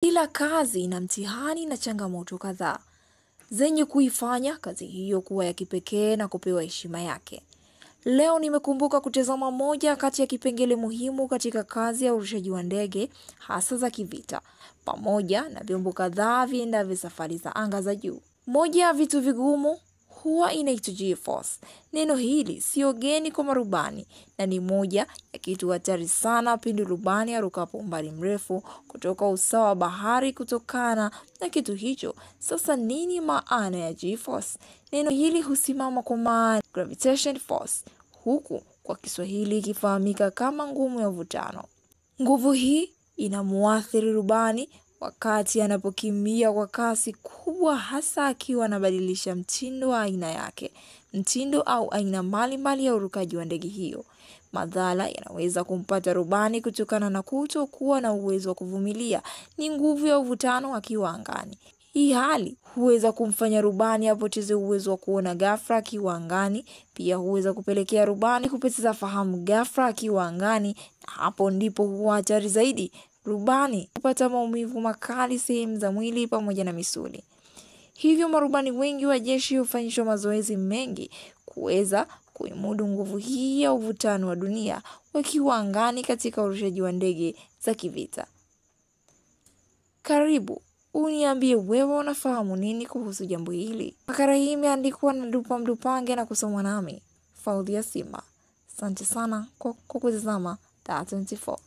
Kila kazi ina mtihani na changamoto kadhaa zenye kuifanya kazi hiyo kuwa ya kipekee na kupewa heshima yake. Leo nimekumbuka kutazama moja kati ya kipengele muhimu katika kazi ya urushaji wa ndege, hasa za kivita, pamoja na vyombo kadhaa viendavyo safari za anga za juu. Moja ya vitu vigumu huwa inaitwa G-force. Neno hili sio geni kwa marubani na ni moja ya kitu hatari sana pindi rubani arukapo umbali mrefu kutoka usawa wa bahari. Kutokana na kitu hicho, sasa nini maana ya G-force? Neno hili husimama kwa maana gravitation force, huku kwa Kiswahili ikifahamika kama nguvu ya mvutano. Nguvu hii inamuathiri rubani wakati anapokimbia kwa kasi kubwa, hasa akiwa anabadilisha mtindo wa aina yake, mtindo au aina mbalimbali ya urukaji wa ndege hiyo. Madhara yanaweza kumpata rubani kutokana na kutokuwa na uwezo wa kuvumilia ni nguvu ya uvutano akiwa angani. Hii hali huweza kumfanya rubani apoteze uwezo wa kuona ghafla akiwa angani. Pia huweza kupelekea rubani kupoteza fahamu ghafla akiwa angani, na hapo ndipo huwa hatari zaidi. Rubani hupata maumivu makali sehemu za mwili pamoja na misuli. Hivyo marubani wengi wa jeshi hufanyishwa mazoezi mengi kuweza kuimudu nguvu hii ya uvutano wa dunia wakiwa angani katika urushaji wa ndege za kivita. Karibu uniambie wewe unafahamu nini kuhusu jambo hili. Makala hii imeandikwa na Lupa Mdupange na kusomwa nami Faudhia Simba. Asante sana kwa kutazama Dar24.